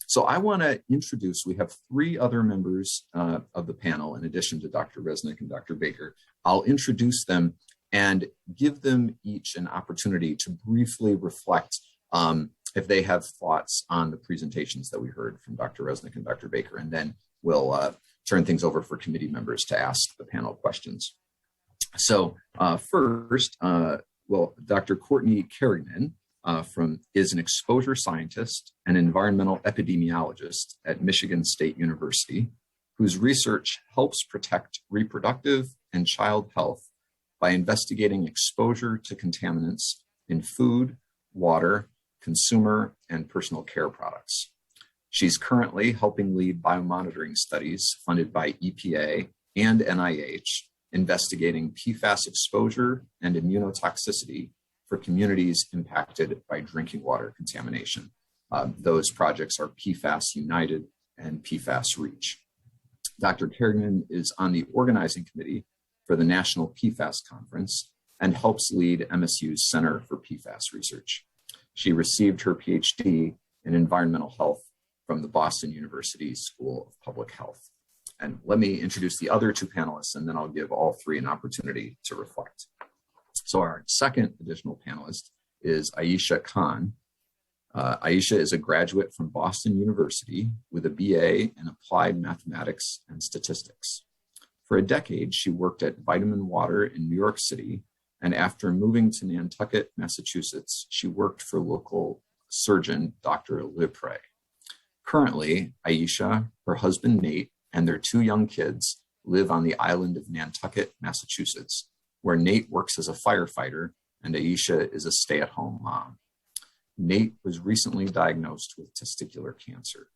So I want to introduce, we have three other members of the panel in addition to Dr. Resnick and Dr. Baker. I'll introduce them and give them each an opportunity to briefly reflect if they have thoughts on the presentations that we heard from Dr. Resnick and Dr. Baker, and then we'll turn things over for committee members to ask the panel questions. So first, Dr. Courtney Carrigan is an exposure scientist and environmental epidemiologist at Michigan State University, whose research helps protect reproductive and child health by investigating exposure to contaminants in food, water, consumer, and personal care products. She's currently helping lead biomonitoring studies funded by EPA and NIH, investigating PFAS exposure and immunotoxicity for communities impacted by drinking water contamination. Those projects are PFAS United and PFAS Reach. Dr. Carrigan is on the organizing committee for the National PFAS Conference and helps lead MSU's Center for PFAS Research. She received her PhD in environmental health from the Boston University School of Public Health. And let me introduce the other two panelists, and then I'll give all three an opportunity to reflect. So our second additional panelist is Aisha Khan. Aisha is a graduate from Boston University with a BA in applied mathematics and statistics. For a decade, she worked at Vitamin Water in New York City, and after moving to Nantucket, Massachusetts, she worked for local surgeon, Dr. Lepre. Currently, Aisha, her husband Nate, and their two young kids live on the island of Nantucket, Massachusetts, where Nate works as a firefighter and Aisha is a stay-at-home mom. Nate was recently diagnosed with testicular cancer.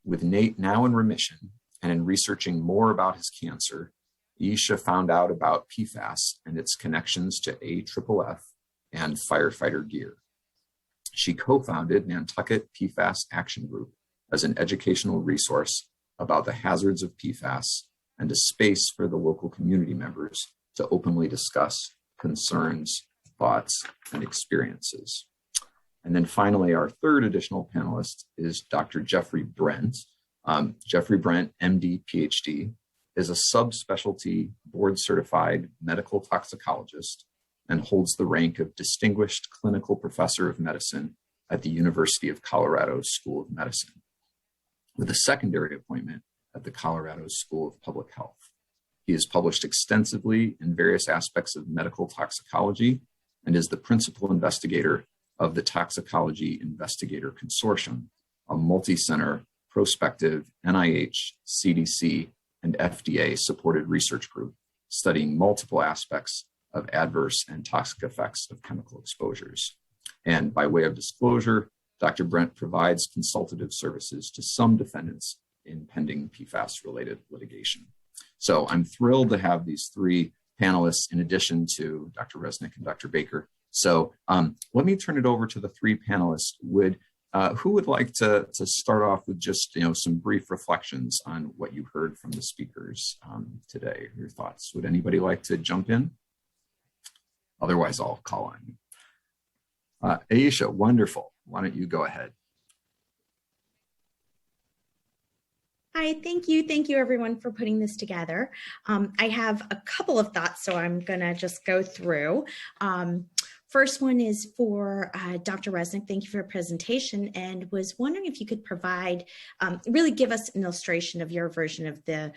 With Nate now in remission and in researching more about his cancer, Aisha found out about PFAS and its connections to AFFF and firefighter gear. She co-founded Nantucket PFAS Action Group as an educational resource about the hazards of PFAS and a space for the local community members to openly discuss concerns, thoughts, and experiences. And then finally, our third additional panelist is Dr. Jeffrey Brent. Jeffrey Brent, MD, PhD, is a subspecialty board-certified medical toxicologist and holds the rank of Distinguished Clinical Professor of Medicine at the University of Colorado School of Medicine, with a secondary appointment at the Colorado School of Public Health. He has published extensively in various aspects of medical toxicology and is the principal investigator of the Toxicology Investigator Consortium, a multi-center, prospective NIH, CDC, and FDA-supported research group studying multiple aspects of adverse and toxic effects of chemical exposures. And by way of disclosure, Dr. Brent provides consultative services to some defendants in pending PFAS-related litigation. So I'm thrilled to have these three panelists in addition to Dr. Resnick and Dr. Baker. So let me turn it over to the three panelists. Who would like to start off with just some brief reflections on what you heard from the speakers today? Your thoughts? Would anybody like to jump in? Otherwise, I'll call on you. Aisha, wonderful. Why don't you go ahead? Hi, thank you. Thank you everyone for putting this together. I have a couple of thoughts, so I'm gonna just go through. First one is for Dr. Resnick. Thank you for your presentation, and was wondering if you could provide, really give us an illustration of your version of the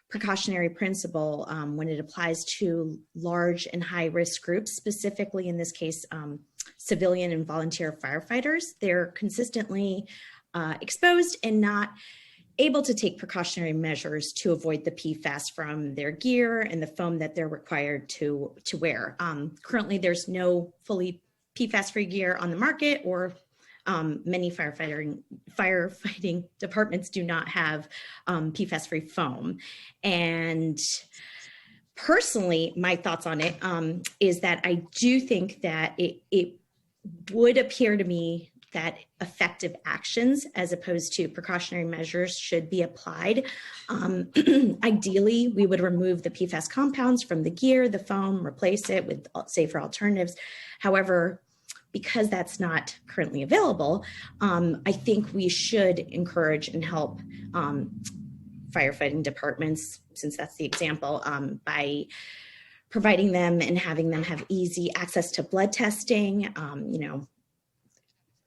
precautionary principle when it applies to large and high risk groups, specifically in this case, civilian and volunteer firefighters. They're consistently exposed and not able to take precautionary measures to avoid the PFAS from their gear and the foam that they're required to wear. Currently, there's no fully PFAS-free gear on the market, or many firefighting departments do not have PFAS-free foam. And personally, my thoughts on it is that I do think that it would appear to me that effective actions as opposed to precautionary measures should be applied. Ideally, we would remove the PFAS compounds from the gear, the foam, replace it with safer alternatives. However, because that's not currently available, I think we should encourage and help firefighting departments, since that's the example, by providing them and having them have easy access to blood testing,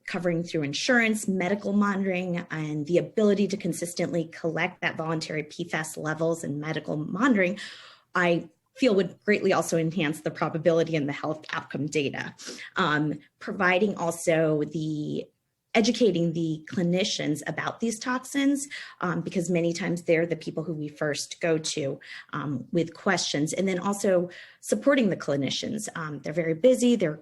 covering through insurance, medical monitoring, and the ability to consistently collect that voluntary PFAS levels and medical monitoring, I feel would greatly also enhance the probability and the health outcome data. Providing also educating the clinicians about these toxins, because many times they're the people who we first go to with questions, and then also supporting the clinicians. They're very busy, they're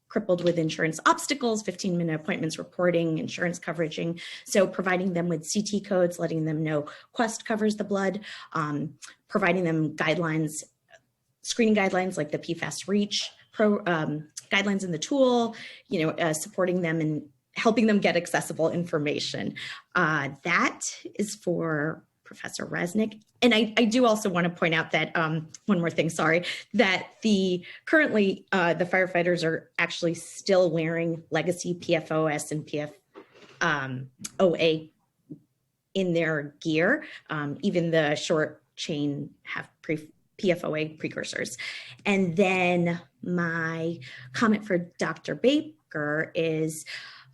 crippled with insurance obstacles, 15-minute appointments, reporting, insurance coveraging. So providing them with CT codes, letting them know Quest covers the blood, providing them guidelines, screening guidelines like the PFAS REACH guidelines in the tool, supporting them and helping them get accessible information. That is for Professor Resnick. And I do also want to point out that, one more thing, sorry, that currently the firefighters are actually still wearing legacy PFOS and PFOA in their gear. Even the short chain have PFOA precursors. And then my comment for Dr. Baker is,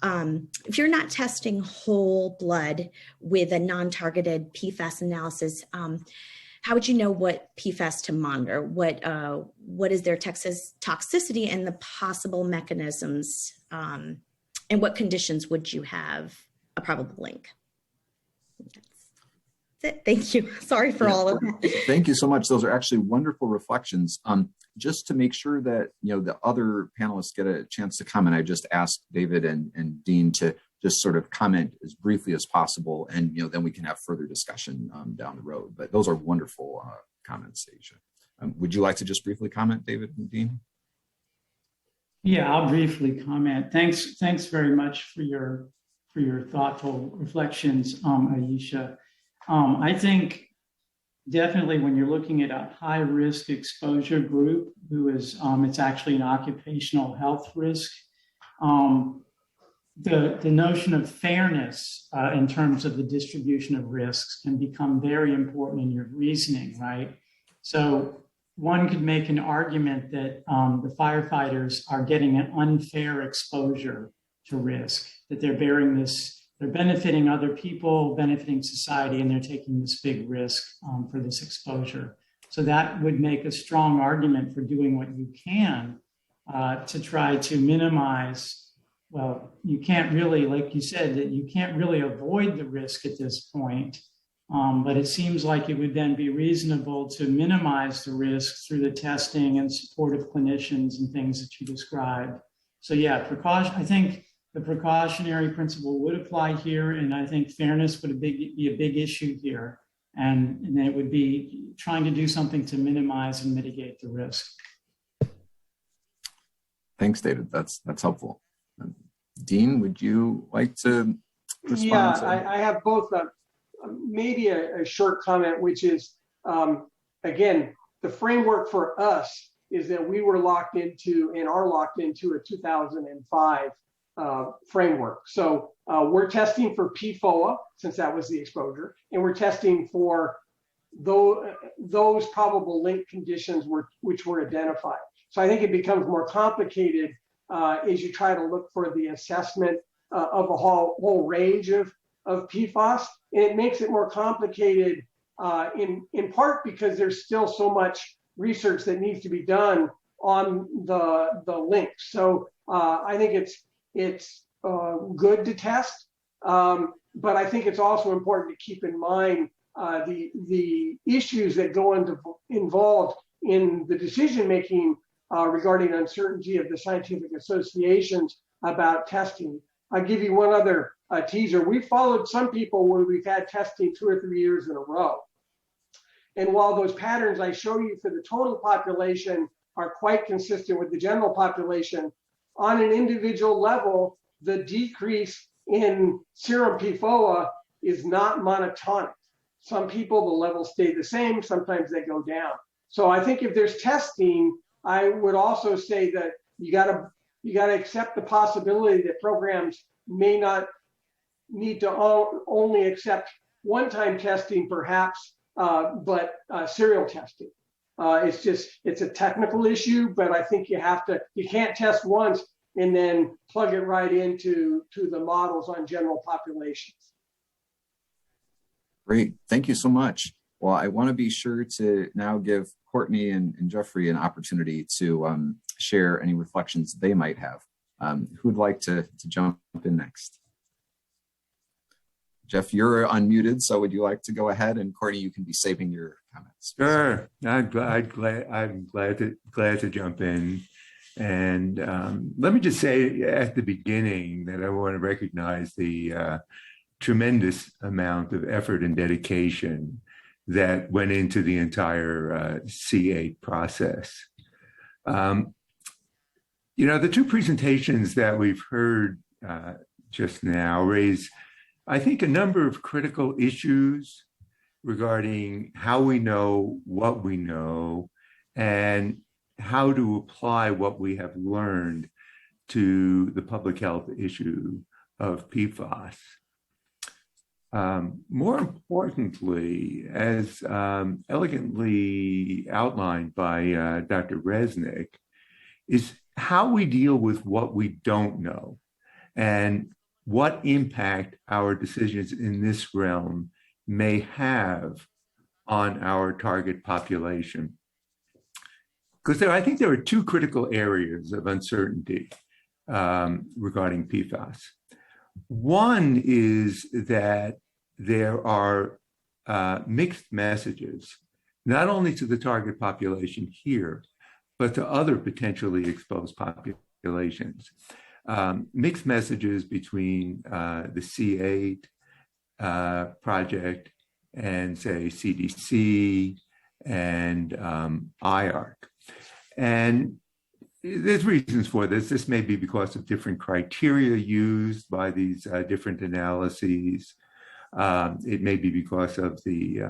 if you're not testing whole blood with a non-targeted PFAS analysis, how would you know what PFAS to monitor? What is their toxicity and the possible mechanisms, and what conditions would you have a probable link? That's it. Thank you. Sorry for all of that. Thank you so much. Those are actually wonderful reflections. Just to make sure that the other panelists get a chance to comment, I just asked David and Dean to just sort of comment as briefly as possible, and then we can have further discussion down the road. But those are wonderful comments, Asia. Would you like to just briefly comment, David and Dean? Yeah, I'll briefly comment. Thanks very much for your thoughtful reflections, Aisha. I think definitely when you're looking at a high risk exposure group who is, it's actually an occupational health risk, the notion of fairness in terms of the distribution of risks can become very important in your reasoning, right? So one could make an argument that the firefighters are getting an unfair exposure to risk, that they're benefiting other people, benefiting society, and they're taking this big risk for this exposure. So that would make a strong argument for doing what you can to try to minimize, well, you can't really, like you said, that you can't really avoid the risk at this point, but it seems like it would then be reasonable to minimize the risk through the testing and support of clinicians and things that you described. So yeah, I think the precautionary principle would apply here, and I think fairness would be a big issue here, and it would be trying to do something to minimize and mitigate the risk. Thanks, David. That's helpful. Dean, would you like to respond? Yeah, I have both. Maybe a short comment, which is, again, the framework for us is that we were locked into and are locked into a 2005 framework. So we're testing for PFOA, since that was the exposure, and we're testing for those probable link conditions which were identified. So I think it becomes more complicated as you try to look for the assessment of a whole range of PFAS, and it makes it more complicated in part because there's still so much research that needs to be done on the links. So I think it's good to test, but I think it's also important to keep in mind the issues that involved in the decision making regarding uncertainty of the scientific associations about testing. I'll give you one other teaser. We followed some people where we've had testing 2 or 3 years in a row. And while those patterns I show you for the total population are quite consistent with the general population, on an individual level, the decrease in serum PFOA is not monotonic. Some people, the levels stay the same, sometimes they go down. So I think if there's testing, I would also say that you got to You got to accept the possibility that programs may not need to only accept one-time testing, perhaps, but serial testing. It's a technical issue, but I think you can't test once and then plug it right into the models on general populations. Great, thank you so much. Well, I want to be sure to now give Courtney and Jeffrey an opportunity to share any reflections they might have. Who'd like to jump in next? Jeff, you're unmuted, so would you like to go ahead? And Courtney, you can be saving your comments. Sure, I'm glad to jump in. And let me just say at the beginning that I want to recognize the tremendous amount of effort and dedication that went into the entire C8 process. You know, the two presentations that we've heard just now raise, I think, a number of critical issues regarding how we know what we know and how to apply what we have learned to the public health issue of PFAS. More importantly, as elegantly outlined by Dr. Resnick, is how we deal with what we don't know and what impact our decisions in this realm may have on our target population. Because I think there are two critical areas of uncertainty regarding PFAS. One is that there are mixed messages, not only to the target population here, but to other potentially exposed populations. Mixed messages between the C8 project and, say, CDC and IARC. And there's reasons for this. This may be because of different criteria used by these different analyses. It may be because of the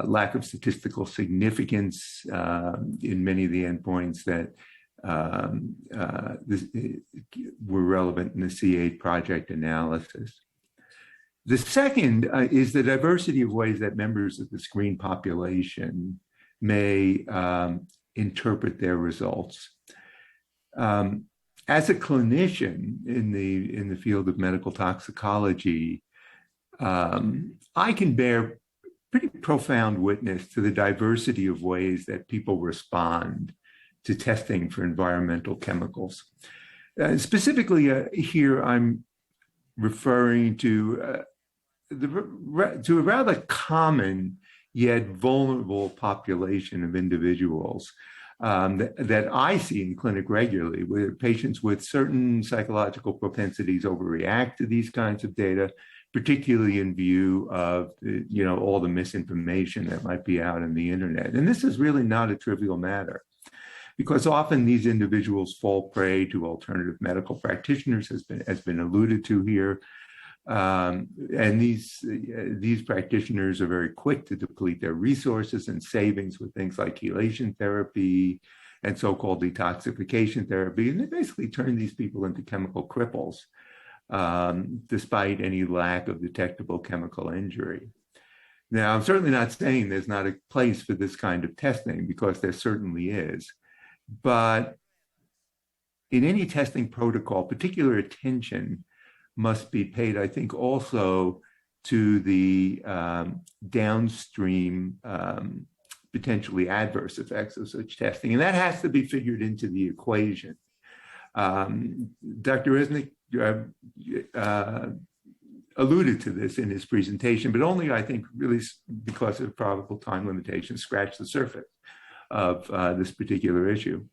lack of statistical significance in many of the endpoints that were relevant in the C8 project analysis. The second is the diversity of ways that members of the screened population may interpret their results. As a clinician in the field of medical toxicology, I can bear pretty profound witness to the diversity of ways that people respond to testing for environmental chemicals. Specifically, here I'm referring to a rather common yet vulnerable population of individuals that I see in clinic regularly, where patients with certain psychological propensities overreact to these kinds of data, particularly in view of all the misinformation that might be out on the internet. And this is really not a trivial matter, because often these individuals fall prey to alternative medical practitioners, has been alluded to here. And these practitioners are very quick to deplete their resources and savings with things like chelation therapy and so-called detoxification therapy. And they basically turn these people into chemical cripples, despite any lack of detectable chemical injury. Now, I'm certainly not saying there's not a place for this kind of testing, because there certainly is. But in any testing protocol, particular attention must be paid, I think, also to the downstream potentially adverse effects of such testing. And that has to be figured into the equation. Dr. Resnick alluded to this in his presentation, but only, I think, really because of probable time limitations, scratched the surface of this particular issue.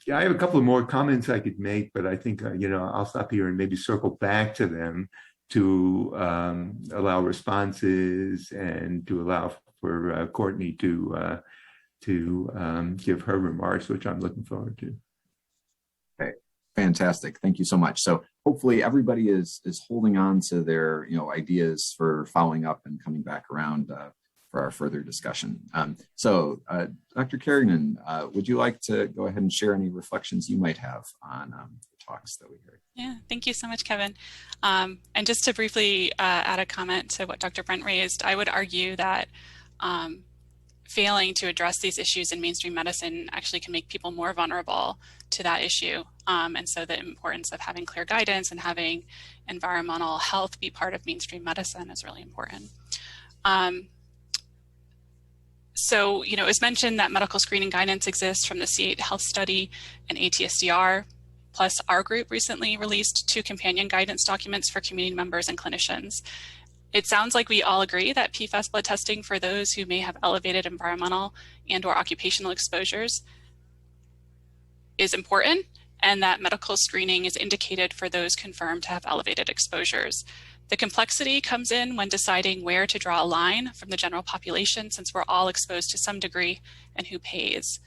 Yeah, I have a couple of more comments I could make, but I think, I'll stop here and maybe circle back to them to allow responses and to allow for Courtney to give her remarks, which I'm looking forward to. Okay, fantastic. Thank you so much. So hopefully everybody is holding on to their ideas for following up and coming back around our further discussion. Dr. Carrigan, would you like to go ahead and share any reflections you might have on the talks that we heard? Yeah, thank you so much, Kevin. And just to briefly add a comment to what Dr. Brent raised, I would argue that failing to address these issues in mainstream medicine actually can make people more vulnerable to that issue. And so the importance of having clear guidance and having environmental health be part of mainstream medicine is really important. So, you know, it was mentioned that medical screening guidance exists from the C8 Health Study and ATSDR, plus our group recently released 2 companion guidance documents for community members and clinicians. It sounds like we all agree that PFAS blood testing for those who may have elevated environmental and/or occupational exposures is important, and that medical screening is indicated for those confirmed to have elevated exposures. The complexity comes in when deciding where to draw a line from the general population, since we're all exposed to some degree, and who pays.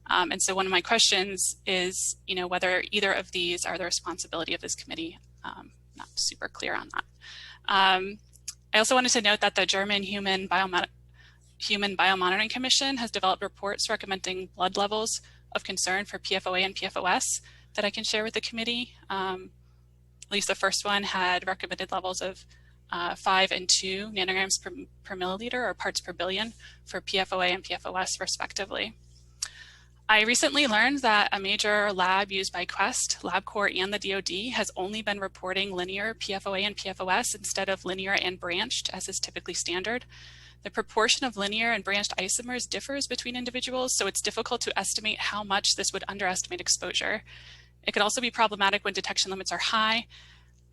And so one of my questions is, you know, whether either of these are the responsibility of this committee. Not super clear on that. I also wanted to note that the German Human Biomonitoring Commission has developed reports recommending blood levels of concern for PFOA and PFOS that I can share with the committee. At least the first one had recommended levels of 5 and 2 nanograms per milliliter, or parts per billion, for PFOA and PFOS respectively. I recently learned that a major lab used by Quest, LabCorp, and the DoD has only been reporting linear PFOA and PFOS instead of linear and branched, as is typically standard. The proportion of linear and branched isomers differs between individuals, so it's difficult to estimate how much this would underestimate exposure. It could also be problematic when detection limits are high,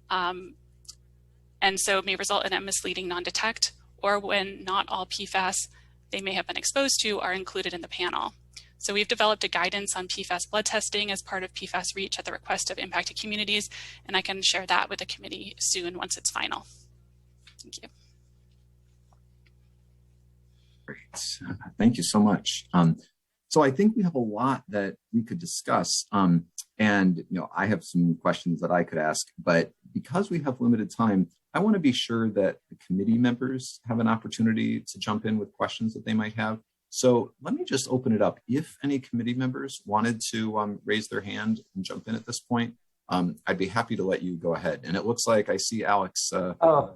and so it may result in a misleading non-detect, or when not all PFAS they may have been exposed to are included in the panel. So we've developed a guidance on PFAS blood testing as part of PFAS REACH at the request of impacted communities, and I can share that with the committee soon once it's final. Thank you. Great. Thank you so much. So I think we have a lot that we could discuss. And you know, I have some questions that I could ask, but because we have limited time, I want to be sure that the committee members have an opportunity to jump in with questions that they might have. So let me just open it up. If any committee members wanted to raise their hand and jump in at this point, I'd be happy to let you go ahead. And it looks like I see Alex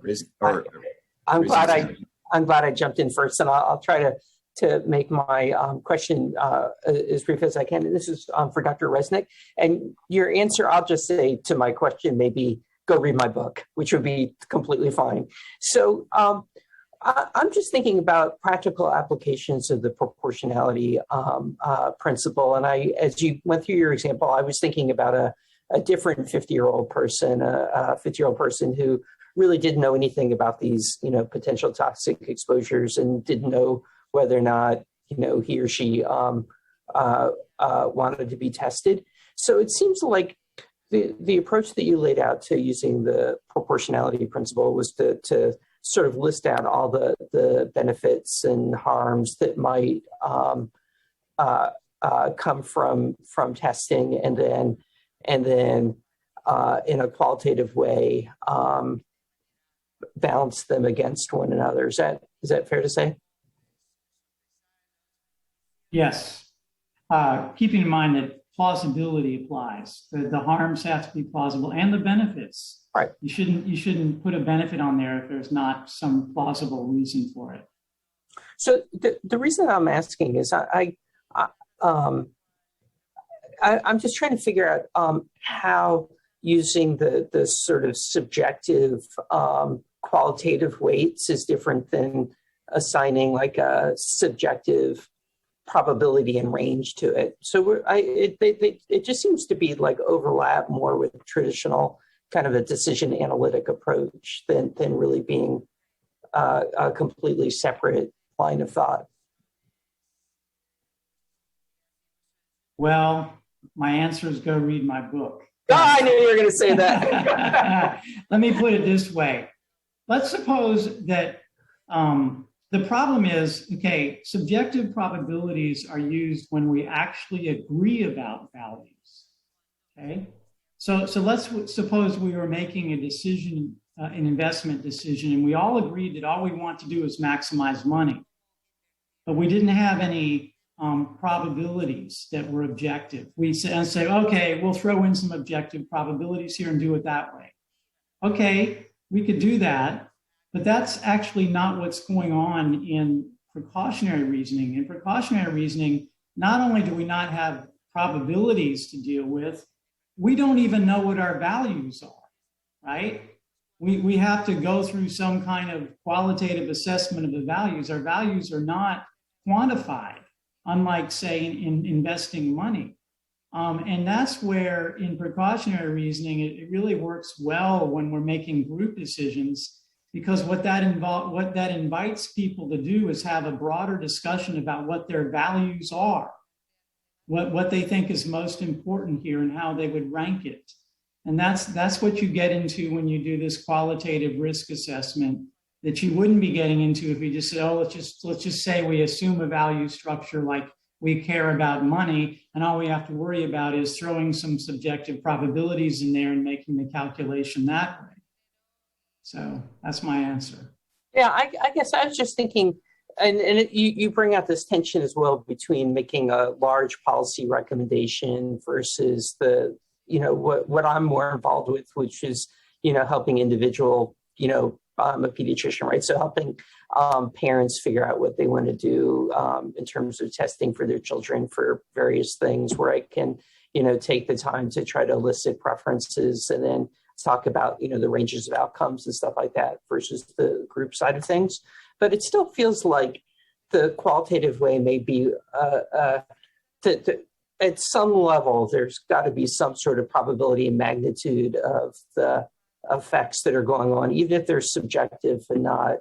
raising. I'm glad I jumped in first, and I'll try to make my question as brief as I can. And this is for Dr. Resnick. And your answer, I'll just say to my question, maybe go read my book, which would be completely fine. So I'm just thinking about practical applications of the proportionality principle. And as you went through your example, I was thinking about a different 50-year-old person, a 50-year-old person who really didn't know anything about these, you know, potential toxic exposures, and didn't know whether or not, you know, he or she wanted to be tested. So it seems like the approach that you laid out to using the proportionality principle was to sort of list out all the benefits and harms that might come from testing, and then in a qualitative way balance them against one another. Is that fair to say? Yes. Keeping in mind that plausibility applies. The harms have to be plausible, and the benefits. Right. You shouldn't put a benefit on there if there's not some plausible reason for it. So the reason I'm asking is I'm just trying to figure out how using the sort of subjective qualitative weights is different than assigning like a subjective probability and range to it. So it just seems to be like overlap more with traditional kind of a decision analytic approach than really being a completely separate line of thought. Well, my answer is go read my book. Oh, I knew you were going to say that. Let me put it this way. Let's suppose that the problem is, okay, subjective probabilities are used when we actually agree about values, okay? So let's suppose we were making a decision, an investment decision, and we all agreed that all we want to do is maximize money. but we didn't have any probabilities that were objective. We say, okay, we'll throw in some objective probabilities here and do it that way. Okay, we could do that, but that's actually not what's going on in precautionary reasoning. In precautionary reasoning, not only do we not have probabilities to deal with, we don't even know what our values are, right? We have to go through some kind of qualitative assessment of the values. Our values are not quantified, unlike, say, in investing money. And that's where, in precautionary reasoning, it really works well when we're making group decisions, because what that invites people to do is have a broader discussion about what their values are, what they think is most important here, and how they would rank it. And that's what you get into when you do this qualitative risk assessment that you wouldn't be getting into if you just said, oh, let's just say we assume a value structure like we care about money, and all we have to worry about is throwing some subjective probabilities in there and making the calculation that way. So that's my answer. Yeah, I guess I was just thinking, and you bring out this tension as well between making a large policy recommendation versus the, what I'm more involved with, which is, helping individual, I'm a pediatrician, right? So helping parents figure out what they want to do in terms of testing for their children for various things, where I can, take the time to try to elicit preferences and then talk about, the ranges of outcomes and stuff like that versus the group side of things. But it still feels like the qualitative way may be, at some level, there's got to be some sort of probability and magnitude of the effects that are going on, even if they're subjective and not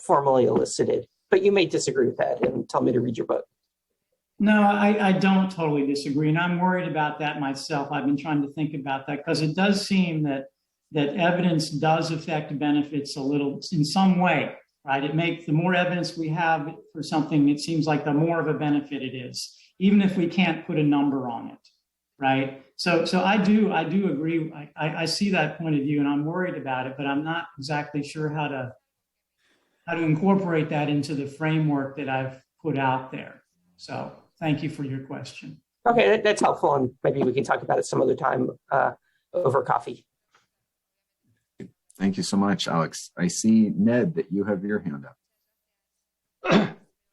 formally elicited. But you may disagree with that and tell me to read your book. No, I don't totally disagree. And I'm worried about that myself. I've been trying to think about that because it does seem that evidence does affect benefits a little in some way, right? The more evidence we have for something, it seems like the more of a benefit it is, even if we can't put a number on it, right? So I do agree. I see that point of view, and I'm worried about it, but I'm not exactly sure how to incorporate that into the framework that I've put out there. So thank you for your question. Okay, that's helpful, and maybe we can talk about it some other time over coffee. Thank you so much, Alex. I see, Ned, that you have your hand up.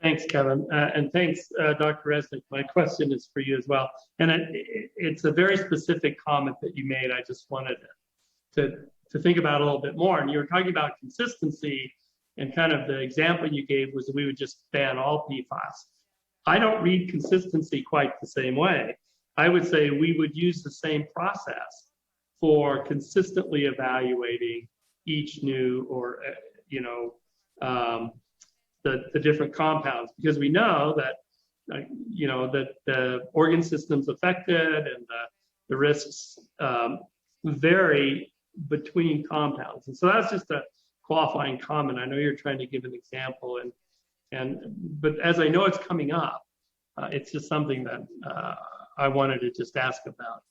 Thanks, Kevin. And thanks, Dr. Resnick. My question is for you as well. And it's a very specific comment that you made. I just wanted to think about a little bit more. And you were talking about consistency, and kind of the example you gave was that we would just ban all PFAS. I don't read consistency quite the same way. I would say we would use the same process for consistently evaluating each new or, the different compounds, because we know that, that the organ system's affected and the risks vary between compounds. And so that's just a qualifying comment. I know you're trying to give an example, but as I know it's coming up, it's just something that I wanted to just ask about.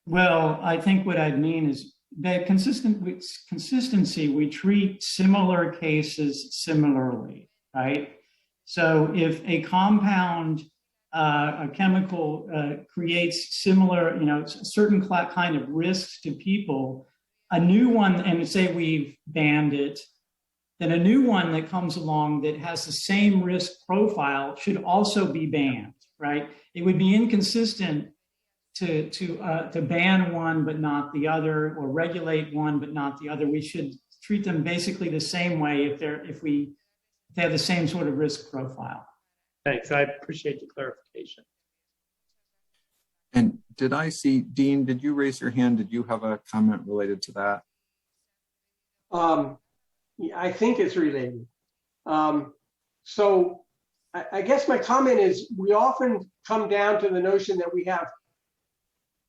Well, I think what I'd mean is that consistency, we treat similar cases similarly, right? So if a compound, a chemical creates similar, certain kind of risks to people, a new one, and say we've banned it, then a new one that comes along that has the same risk profile should also be banned, right? It would be inconsistent to ban one but not the other, or regulate one but not the other. We should treat them basically the same way if they have the same sort of risk profile. Thanks. I appreciate the clarification. And did I see, Dean, did you raise your hand? Did you have a comment related to that? I think it's related. So I guess my comment is we often come down to the notion that we have,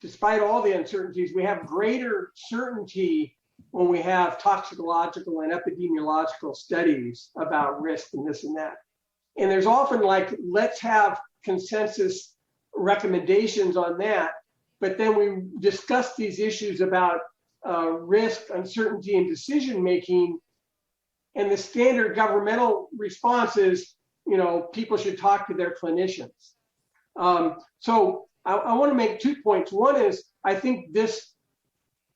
despite all the uncertainties, we have greater certainty when we have toxicological and epidemiological studies about risk and this and that. And there's often like, let's have consensus recommendations on that, but then we discuss these issues about risk, uncertainty, and decision-making And the standard governmental response is, people should talk to their clinicians. So I want to make 2 points. One is, I think this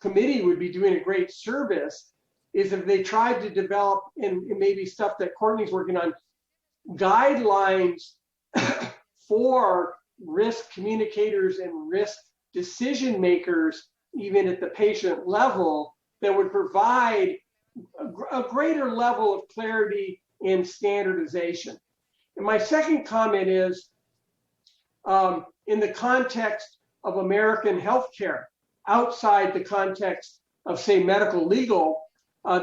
committee would be doing a great service is if they tried to develop, and maybe stuff that Courtney's working on, guidelines for risk communicators and risk decision makers, even at the patient level, that would provide a greater level of clarity and standardization. And my second comment is, in the context of American healthcare, outside the context of, say, medical legal,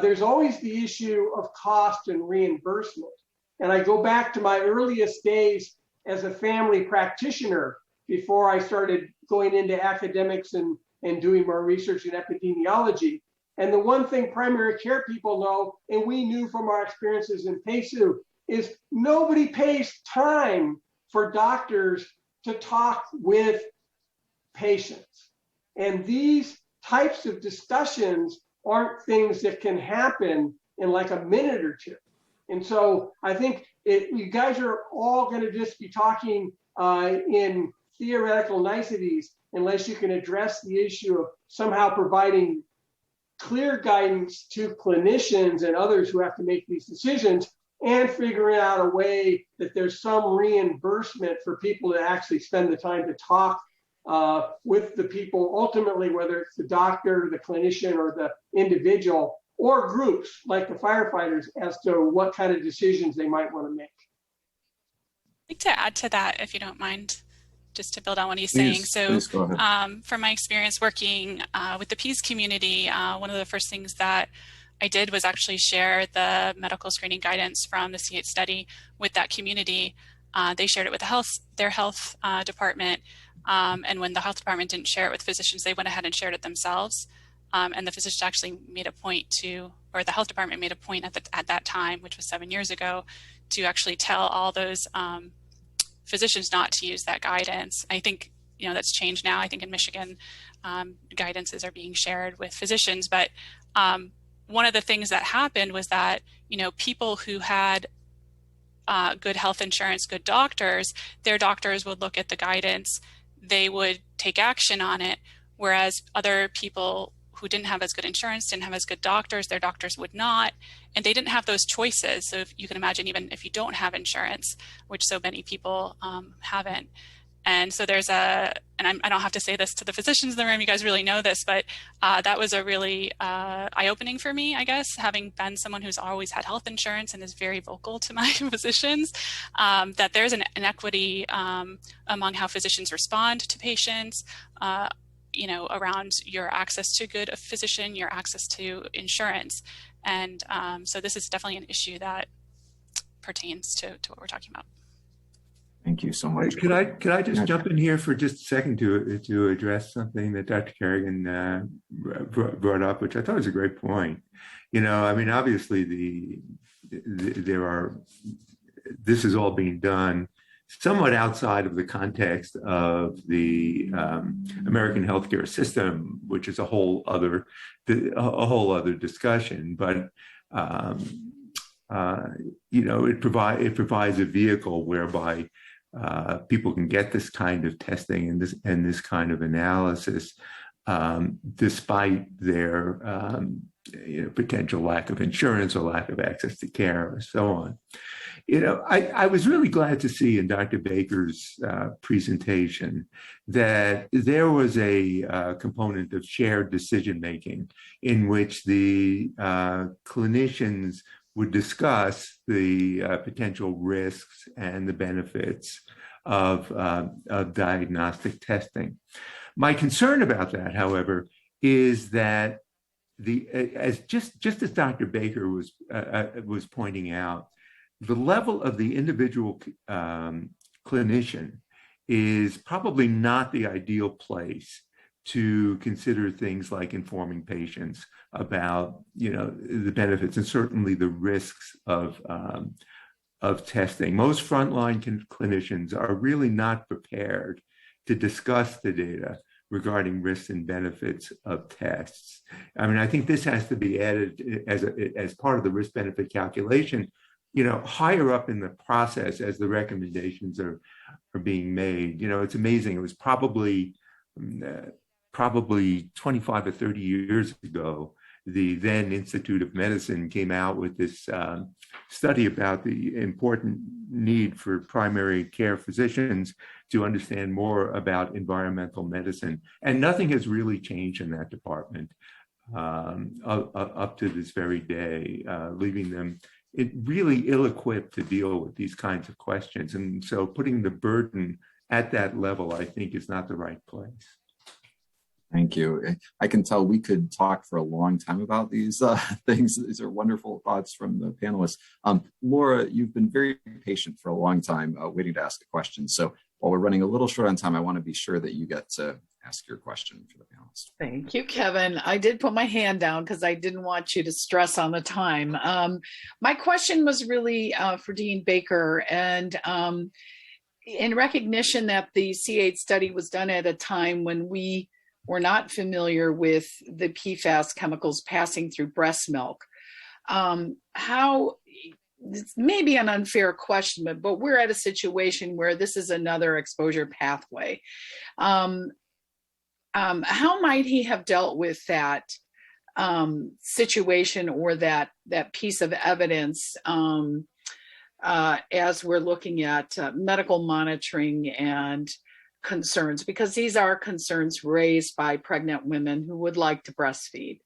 there's always the issue of cost and reimbursement. And I go back to my earliest days as a family practitioner before I started going into academics and doing more research in epidemiology. And the one thing primary care people know, and we knew from our experiences in PACU, is nobody pays time for doctors to talk with patients. And these types of discussions aren't things that can happen in like a minute or two. And so I think you guys are all going to just be talking in theoretical niceties unless you can address the issue of somehow providing clear guidance to clinicians and others who have to make these decisions, and figuring out a way that there's some reimbursement for people to actually spend the time to talk with the people, ultimately, whether it's the doctor, the clinician, or the individual, or groups like the firefighters, as to what kind of decisions they might want to make. I'd like to add to that, if you don't mind, just to build on what he's Please, saying. please go ahead. From my experience working with the PEAS community, one of the first things that I did was actually share the medical screening guidance from the C8 study with that community. They shared it with their health department, and when the health department didn't share it with physicians, they went ahead and shared it themselves. And the physicians actually made a point to, or the health department made a point at that time, which was 7 years ago, to actually tell all those physicians not to use that guidance. I think that's changed now. I think in Michigan, guidances are being shared with physicians, but one of the things that happened was that people who had good health insurance, good doctors, their doctors would look at the guidance, they would take action on it, whereas other people who didn't have as good insurance, didn't have as good doctors, their doctors would not, and they didn't have those choices. So if you can imagine, even if you don't have insurance, which so many people haven't. And so there's I don't have to say this to the physicians in the room, you guys really know this, but that was a really eye-opening for me, I guess, having been someone who's always had health insurance and is very vocal to my physicians, that there's an inequity among how physicians respond to patients, around your access to good physician, your access to insurance. And so this is definitely an issue that pertains to what we're talking about. Thank you so much. Could I just jump in here for just a second to address something that Dr. Carrigan brought up, which I thought was a great point. Obviously this is all being done somewhat outside of the context of the American healthcare system, which is a whole other discussion. But it provides a vehicle whereby people can get this kind of testing and this kind of analysis, despite their potential lack of insurance or lack of access to care, or so on. I was really glad to see in Dr. Baker's presentation that there was a component of shared decision making in which the clinicians would discuss the potential risks and the benefits of diagnostic testing. My concern about that, however, is that just as Dr. Baker was pointing out, the level of the individual clinician is probably not the ideal place to consider things like informing patients about, the benefits and certainly the risks of testing. Most frontline clinicians are really not prepared to discuss the data regarding risks and benefits of tests. I mean, I think this has to be added as part of the risk-benefit calculation, higher up in the process as the recommendations are being made. It's amazing. It was probably 25 or 30 years ago, the then Institute of Medicine came out with this study about the important need for primary care physicians to understand more about environmental medicine. And nothing has really changed in that department up to this very day, leaving them really ill-equipped to deal with these kinds of questions. And so putting the burden at that level, I think, is not the right place. Thank you. I can tell we could talk for a long time about these things. These are wonderful thoughts from the panelists. Laura, you've been very patient for a long time waiting to ask a question. So while we're running a little short on time, I want to be sure that you get to ask your question for the panelists. Thank you, Kevin. I did put my hand down because I didn't want you to stress on the time. My question was really for Dean Baker, and in recognition that the C8 study was done at a time when we were not familiar with the PFAS chemicals passing through breast milk. This may be an unfair question, but we're at a situation where this is another exposure pathway. How might he have dealt with that situation or that piece of evidence as we're looking at medical monitoring and concerns, because these are concerns raised by pregnant women who would like to breastfeed.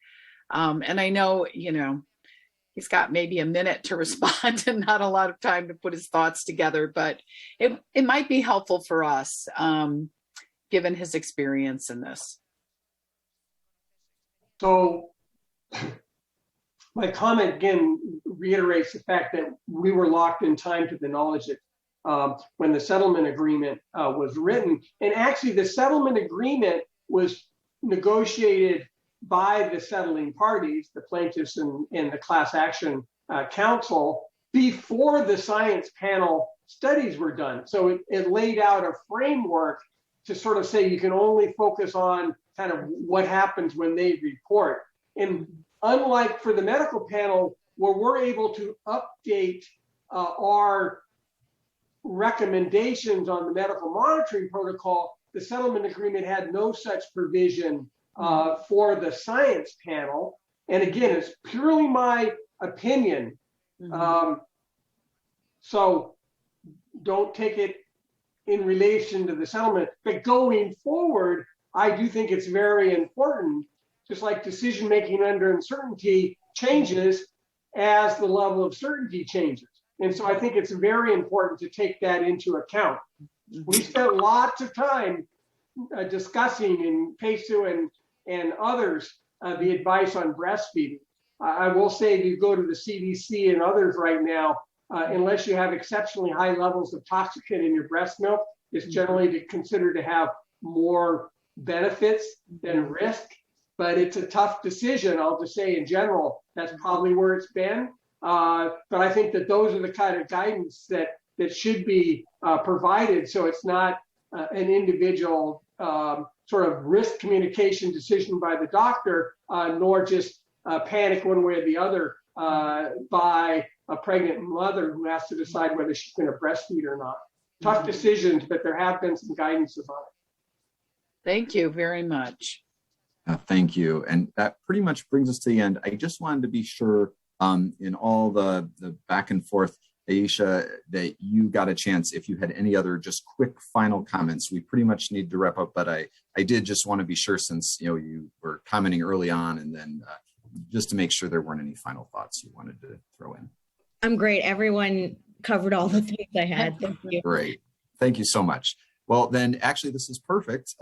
And I know, he's got maybe a minute to respond and not a lot of time to put his thoughts together, but it might be helpful for us, given his experience in this. So my comment again reiterates the fact that we were locked in time to the knowledge that when the settlement agreement was written. And actually the settlement agreement was negotiated by the settling parties, the plaintiffs and the class action council, before the science panel studies were done. So it laid out a framework to sort of say you can only focus on kind of what happens when they report. And unlike for the medical panel, where we're able to update our recommendations on the medical monitoring protocol, the settlement agreement had no such provision for the science panel. And again, it's purely my opinion. So don't take it in relation to the settlement. But going forward, I do think it's very important, just like decision-making under uncertainty changes as the level of certainty changes. And so I think it's very important to take that into account. We spent lots of time discussing in PESU and others the advice on breastfeeding. I will say if you go to the CDC and others right now, unless you have exceptionally high levels of toxicant in your breast milk, it's generally considered to have more benefits than risk. But it's a tough decision. I'll just say in general, that's probably where it's been. But I think that those are the kind of guidance that should be provided. So it's not an individual sort of risk communication decision by the doctor, nor just panic one way or the other by a pregnant mother who has to decide whether she's going to breastfeed or not. Tough decisions, but there have been some guidances on it. Thank you very much. Thank you. And that pretty much brings us to the end. I just wanted to be sure in all the back and forth, Aisha, that you got a chance, if you had any other just quick final comments. We pretty much need to wrap up, but I did just want to be sure, since you were commenting early on, and then just to make sure there weren't any final thoughts you wanted to throw in. I'm great. Everyone covered all the things I had. Thank you. Great. Thank you so much. Well, then actually this is perfect.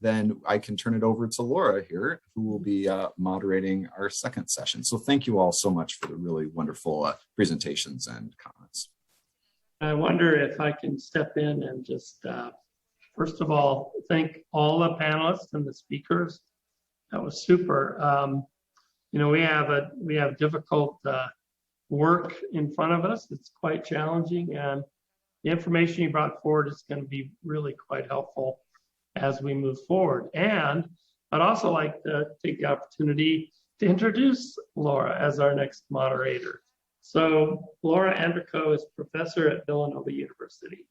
Then I can turn it over to Laura here, who will be moderating our second session. So thank you all so much for the really wonderful presentations and comments. I wonder if I can step in and just, first of all, thank all the panelists and the speakers. That was super. We have difficult work in front of us. It's quite challenging, and the information you brought forward is going to be really quite helpful. as we move forward. And I'd also like to take the opportunity to introduce Laura as our next moderator. So Laura Anderko is professor at Villanova University.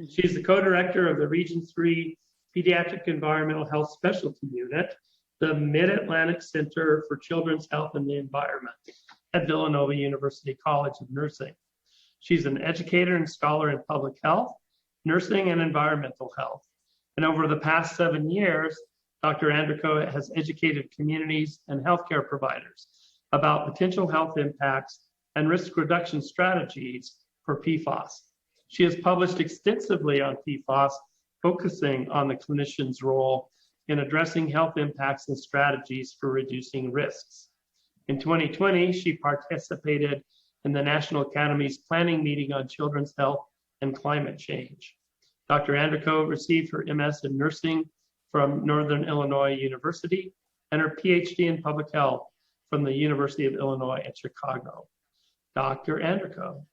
She's the co-director of the Region 3 Pediatric Environmental Health Specialty Unit, the Mid-Atlantic Center for Children's Health and the Environment at Villanova University College of Nursing. She's an educator and scholar in public health, nursing, and environmental health. And over the past 7 years, Dr. Anderko has educated communities and healthcare providers about potential health impacts and risk reduction strategies for PFAS. She has published extensively on PFAS, focusing on the clinician's role in addressing health impacts and strategies for reducing risks. In 2020, she participated in the National Academies planning meeting on children's health and climate change. Dr. Anderko received her MS in nursing from Northern Illinois University and her PhD in public health from the University of Illinois at Chicago. Dr. Anderko.